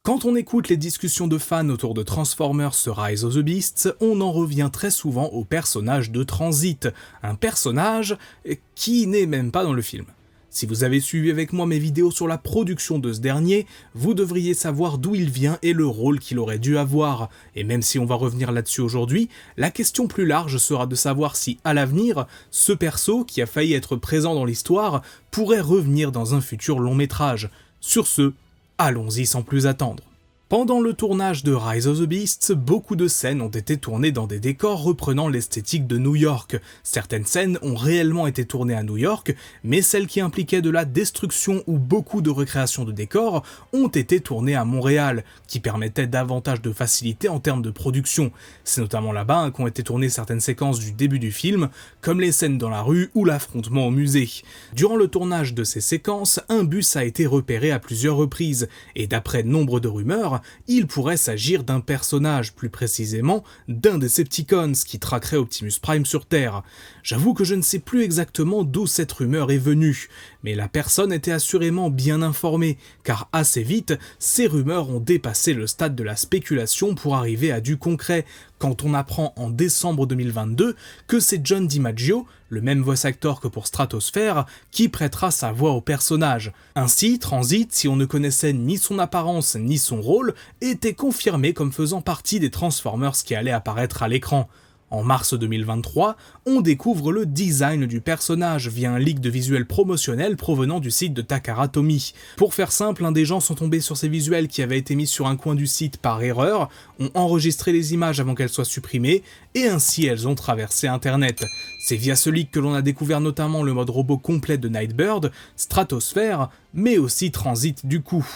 Quand on écoute les discussions de fans autour de Transformers Rise of the Beasts, on en revient très souvent au personnage de Transit, un personnage qui n'est même pas dans le film. Si vous avez suivi avec moi mes vidéos sur la production de ce dernier, vous devriez savoir d'où il vient et le rôle qu'il aurait dû avoir. Et même si on va revenir là-dessus aujourd'hui, la question plus large sera de savoir si, à l'avenir, ce perso, qui a failli être présent dans l'histoire, pourrait revenir dans un futur long métrage. Sur ce, allons-y sans plus attendre. Pendant le tournage de Rise of the Beasts, beaucoup de scènes ont été tournées dans des décors reprenant l'esthétique de New York. Certaines scènes ont réellement été tournées à New York, mais celles qui impliquaient de la destruction ou beaucoup de recréation de décors ont été tournées à Montréal, qui permettait davantage de facilité en termes de production. C'est notamment là-bas qu'ont été tournées certaines séquences du début du film, comme les scènes dans la rue ou l'affrontement au musée. Durant le tournage de ces séquences, un bus a été repéré à plusieurs reprises, et d'après nombre de rumeurs, il pourrait s'agir d'un personnage, plus précisément d'un Decepticons qui traquerait Optimus Prime sur Terre. J'avoue que je ne sais plus exactement d'où cette rumeur est venue, mais la personne était assurément bien informée, car assez vite, ces rumeurs ont dépassé le stade de la spéculation pour arriver à du concret, quand on apprend en décembre 2022 que c'est John DiMaggio, le même voice actor que pour Stratosphere, qui prêtera sa voix au personnage. Ainsi, Transit, si on ne connaissait ni son apparence ni son rôle, était confirmé comme faisant partie des Transformers qui allaient apparaître à l'écran. En mars 2023, on découvre le design du personnage via un leak de visuels promotionnels provenant du site de Takara Tomy. Pour faire simple, un des gens sont tombés sur ces visuels qui avaient été mis sur un coin du site par erreur, ont enregistré les images avant qu'elles soient supprimées, et ainsi elles ont traversé internet. C'est via ce leak que l'on a découvert notamment le mode robot complet de Nightbird, Stratosphere, mais aussi Transit du coup.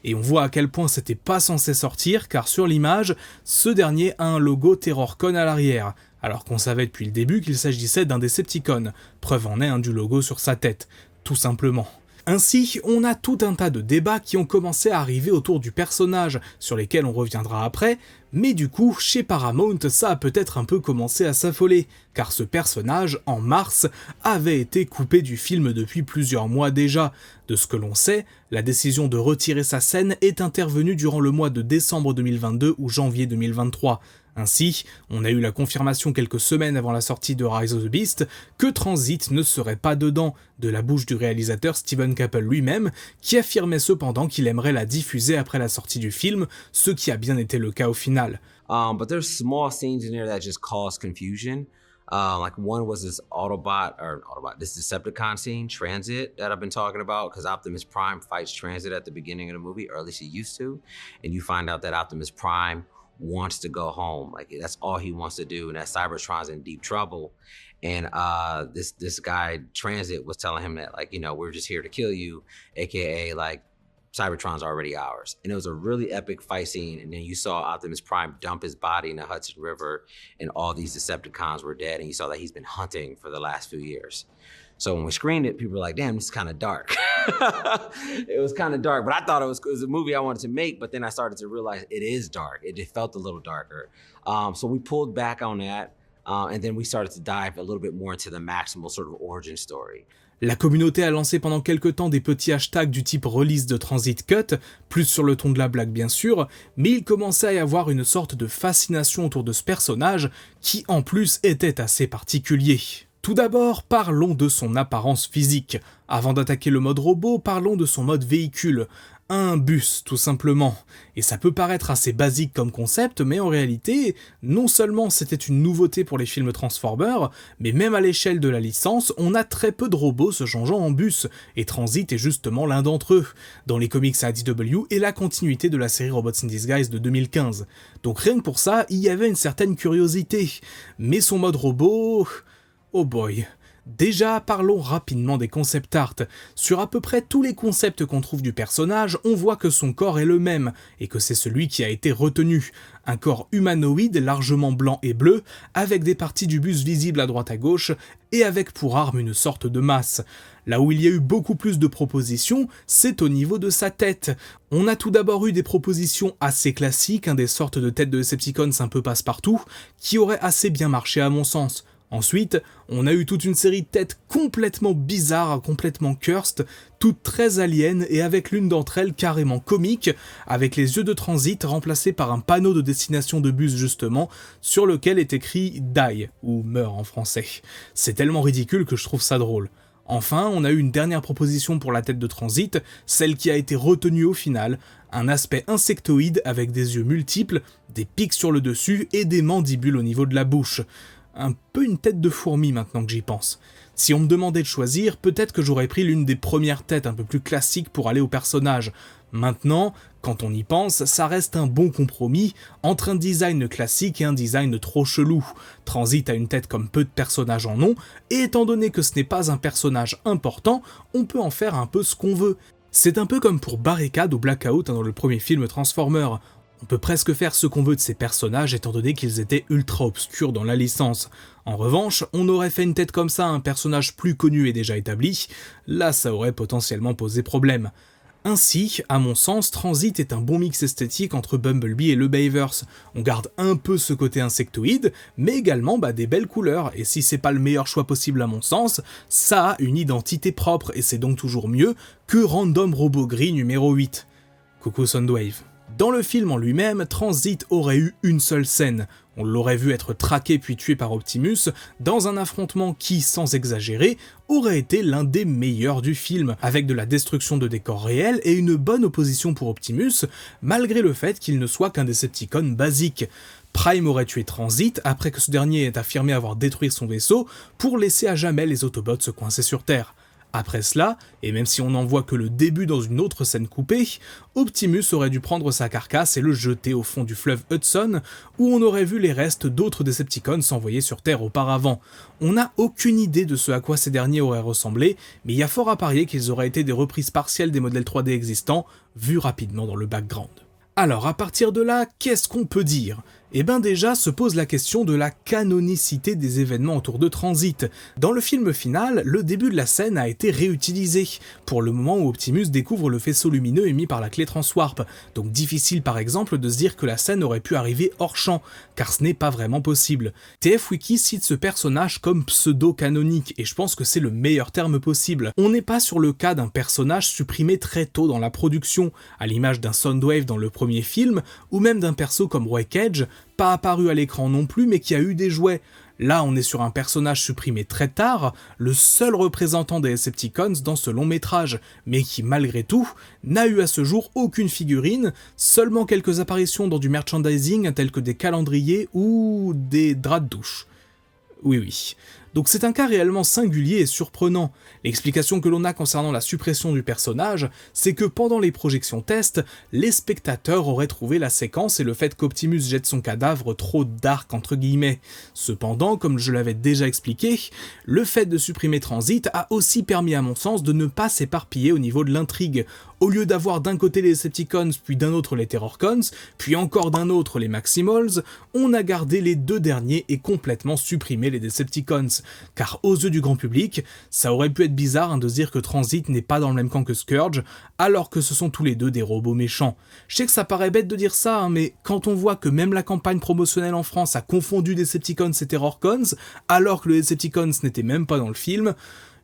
Et on voit à quel point c'était pas censé sortir, car sur l'image, ce dernier a un logo TerrorCon à l'arrière, alors qu'on savait depuis le début qu'il s'agissait d'un Decepticon, preuve en est du logo sur sa tête, tout simplement. Ainsi, on a tout un tas de débats qui ont commencé à arriver autour du personnage, sur lesquels on reviendra après, mais du coup, chez Paramount, ça a peut-être un peu commencé à s'affoler, car ce personnage, en mars, avait été coupé du film depuis plusieurs mois déjà. De ce que l'on sait, la décision de retirer sa scène est intervenue durant le mois de décembre 2022 ou janvier 2023. Ainsi, on a eu la confirmation quelques semaines avant la sortie de Rise of the Beast que Transit ne serait pas dedans, de la bouche du réalisateur Steven Caple lui-même, qui affirmait cependant qu'il aimerait la diffuser après la sortie du film, ce qui a bien été le cas au final. But there's small scenes in there that just cause confusion. Like one was this this Decepticon scene, Transit, that I've been talking about, because Optimus Prime fights Transit at the beginning of the movie, or at least he used to, and you find out that Optimus Prime wants to go home. Like, that's all he wants to do, and that Cybertron's in deep trouble. And this guy Transit was telling him that, like, you know, we're just here to kill you, aka like Cybertron's already ours. And it was a really epic fight scene, and then you saw Optimus Prime dump his body in the Hudson River, and all these Decepticons were dead, and you saw that he's been hunting for the last few years. So when we screened it, people were like, damn, this is kind of dark. It was kind of dark, but I thought it was a movie I wanted to make, but then I started to realize it is dark. It just felt a little darker. So we pulled back on that, and then we started to dive a little bit more into the Maximal sort of origin story. La communauté a lancé pendant quelques temps des petits hashtags du type release de Transit Cut, plus sur le ton de la blague bien sûr, mais il commençait à y avoir une sorte de fascination autour de ce personnage qui en plus était assez particulier. Tout d'abord, parlons de son apparence physique. Avant d'attaquer le mode robot, parlons de son mode véhicule. Un bus, tout simplement. Et ça peut paraître assez basique comme concept, mais en réalité, non seulement c'était une nouveauté pour les films Transformers, mais même à l'échelle de la licence, on a très peu de robots se changeant en bus, et Transit est justement l'un d'entre eux, dans les comics IDW et la continuité de la série Robots in Disguise de 2015. Donc rien que pour ça, il y avait une certaine curiosité. Mais son mode robot... oh boy. Déjà, parlons rapidement des concept art. Sur à peu près tous les concepts qu'on trouve du personnage, on voit que son corps est le même, et que c'est celui qui a été retenu. Un corps humanoïde largement blanc et bleu, avec des parties du bus visibles à droite à gauche, et avec pour arme une sorte de masse. Là où il y a eu beaucoup plus de propositions, c'est au niveau de sa tête. On a tout d'abord eu des propositions assez classiques, des sortes de têtes de Decepticons un peu passe-partout, qui auraient assez bien marché à mon sens. Ensuite, on a eu toute une série de têtes complètement bizarres, complètement cursed, toutes très aliens et avec l'une d'entre elles carrément comique, avec les yeux de transit remplacés par un panneau de destination de bus justement, sur lequel est écrit « Die » ou « Meurt » en français. C'est tellement ridicule que je trouve ça drôle. Enfin, on a eu une dernière proposition pour la tête de transit, celle qui a été retenue au final, un aspect insectoïde avec des yeux multiples, des pics sur le dessus et des mandibules au niveau de la bouche. Un peu une tête de fourmi maintenant que j'y pense. Si on me demandait de choisir, peut-être que j'aurais pris l'une des premières têtes un peu plus classiques pour aller au personnage. Maintenant, quand on y pense, ça reste un bon compromis entre un design classique et un design trop chelou. Transit a une tête comme peu de personnages en ont, et étant donné que ce n'est pas un personnage important, on peut en faire un peu ce qu'on veut. C'est un peu comme pour Barricade ou Blackout dans le premier film Transformers. On peut presque faire ce qu'on veut de ces personnages étant donné qu'ils étaient ultra obscurs dans la licence. En revanche, on aurait fait une tête comme ça à un personnage plus connu et déjà établi, là ça aurait potentiellement posé problème. Ainsi, à mon sens, Transit est un bon mix esthétique entre Bumblebee et le Bayverse. On garde un peu ce côté insectoïde, mais également des belles couleurs, et si c'est pas le meilleur choix possible à mon sens, ça a une identité propre, et c'est donc toujours mieux que Random Robot Gris numéro 8. Coucou Soundwave. Dans le film en lui-même, Transit aurait eu une seule scène. On l'aurait vu être traqué puis tué par Optimus dans un affrontement qui, sans exagérer, aurait été l'un des meilleurs du film, avec de la destruction de décors réels et une bonne opposition pour Optimus, malgré le fait qu'il ne soit qu'un Decepticon basique. Prime aurait tué Transit après que ce dernier ait affirmé avoir détruit son vaisseau pour laisser à jamais les Autobots se coincer sur Terre. Après cela, et même si on n'en voit que le début dans une autre scène coupée, Optimus aurait dû prendre sa carcasse et le jeter au fond du fleuve Hudson, où on aurait vu les restes d'autres Decepticons s'envoyer sur Terre auparavant. On n'a aucune idée de ce à quoi ces derniers auraient ressemblé, mais il y a fort à parier qu'ils auraient été des reprises partielles des modèles 3D existants, vus rapidement dans le background. Alors à partir de là, qu'est-ce qu'on peut dire ? Eh ben déjà se pose la question de la canonicité des événements autour de Transit. Dans le film final, le début de la scène a été réutilisé, pour le moment où Optimus découvre le faisceau lumineux émis par la clé Transwarp, donc difficile par exemple de se dire que la scène aurait pu arriver hors champ, car ce n'est pas vraiment possible. TF-Wiki cite ce personnage comme pseudo-canonique, et je pense que c'est le meilleur terme possible. On n'est pas sur le cas d'un personnage supprimé très tôt dans la production, à l'image d'un Soundwave dans le premier film, ou même d'un perso comme Roy Cage, pas apparu à l'écran non plus mais qui a eu des jouets. Là on est sur un personnage supprimé très tard, le seul représentant des Decepticons dans ce long métrage, mais qui malgré tout n'a eu à ce jour aucune figurine, seulement quelques apparitions dans du merchandising tel que des calendriers ou des draps de douche. Oui. Donc c'est un cas réellement singulier et surprenant. L'explication que l'on a concernant la suppression du personnage, c'est que pendant les projections tests, les spectateurs auraient trouvé la séquence et le fait qu'Optimus jette son cadavre trop dark entre guillemets. Cependant, comme je l'avais déjà expliqué, le fait de supprimer Transit a aussi permis à mon sens de ne pas s'éparpiller au niveau de l'intrigue. Au lieu d'avoir d'un côté les Decepticons, puis d'un autre les Terrorcons, puis encore d'un autre les Maximals, on a gardé les deux derniers et complètement supprimé les Decepticons. Car aux yeux du grand public, ça aurait pu être bizarre de se dire que Transit n'est pas dans le même camp que Scourge, alors que ce sont tous les deux des robots méchants. Je sais que ça paraît bête de dire ça, mais quand on voit que même la campagne promotionnelle en France a confondu Decepticons et Terrorcons, alors que les Decepticons n'étaient même pas dans le film,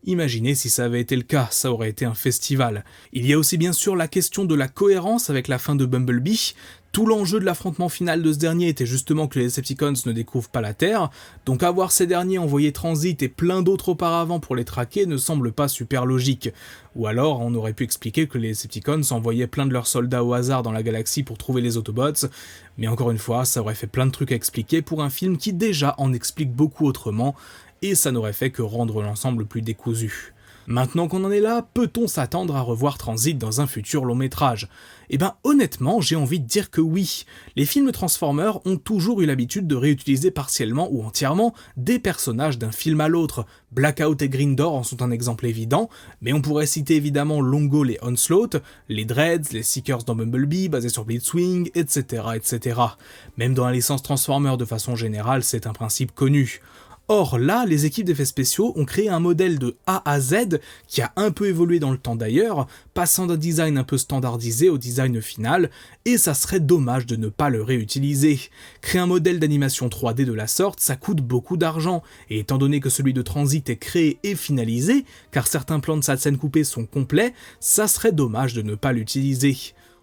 imaginez si ça avait été le cas, ça aurait été un festival. Il y a aussi bien sûr la question de la cohérence avec la fin de Bumblebee. Tout l'enjeu de l'affrontement final de ce dernier était justement que les Decepticons ne découvrent pas la Terre, donc avoir ces derniers envoyer Transit et plein d'autres auparavant pour les traquer ne semble pas super logique. Ou alors on aurait pu expliquer que les Decepticons envoyaient plein de leurs soldats au hasard dans la galaxie pour trouver les Autobots, mais encore une fois, ça aurait fait plein de trucs à expliquer pour un film qui déjà en explique beaucoup autrement, et ça n'aurait fait que rendre l'ensemble plus décousu. Maintenant qu'on en est là, peut-on s'attendre à revoir Transit dans un futur long métrage ? Eh ben honnêtement, j'ai envie de dire que oui. Les films Transformers ont toujours eu l'habitude de réutiliser partiellement ou entièrement des personnages d'un film à l'autre. Blackout et Green Door en sont un exemple évident, mais on pourrait citer évidemment Longol et Onslaught, les Dreads, les Seekers dans Bumblebee basés sur Blitzwing, etc. Même dans la licence Transformers de façon générale, c'est un principe connu. Or là, les équipes d'effets spéciaux ont créé un modèle de A à Z qui a un peu évolué dans le temps d'ailleurs, passant d'un design un peu standardisé au design final, et ça serait dommage de ne pas le réutiliser. Créer un modèle d'animation 3D de la sorte, ça coûte beaucoup d'argent, et étant donné que celui de Transit est créé et finalisé, car certains plans de sa scène coupée sont complets, ça serait dommage de ne pas l'utiliser.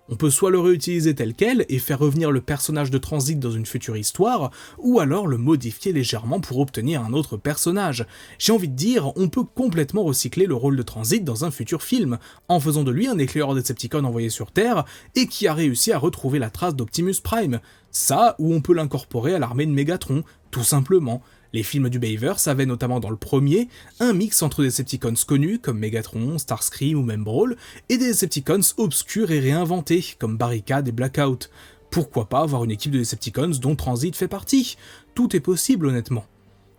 On peut soit le réutiliser tel quel et faire revenir le personnage de Transit dans une future histoire, ou alors le modifier légèrement pour obtenir un autre personnage. J'ai envie de dire, on peut complètement recycler le rôle de Transit dans un futur film, en faisant de lui un éclaireur Decepticon envoyé sur Terre, et qui a réussi à retrouver la trace d'Optimus Prime. Ça, ou on peut l'incorporer à l'armée de Megatron, tout simplement. Les films du Bayverse avaient notamment dans le premier un mix entre des Decepticons connus comme Megatron, Starscream ou même Brawl, et des Decepticons obscurs et réinventés comme Barricade et Blackout. Pourquoi pas avoir une équipe de Decepticons dont Transit fait partie? Tout est possible honnêtement.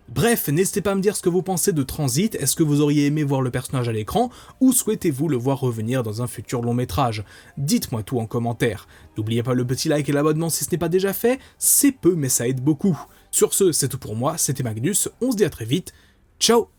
Bref, n'hésitez pas à me dire ce que vous pensez de Transit, est-ce que vous auriez aimé voir le personnage à l'écran, ou souhaitez-vous le voir revenir dans un futur long métrage? Dites-moi tout en commentaire. N'oubliez pas le petit like et l'abonnement si ce n'est pas déjà fait, c'est peu mais ça aide beaucoup. Sur ce, c'est tout pour moi, c'était Magnus, on se dit à très vite, ciao.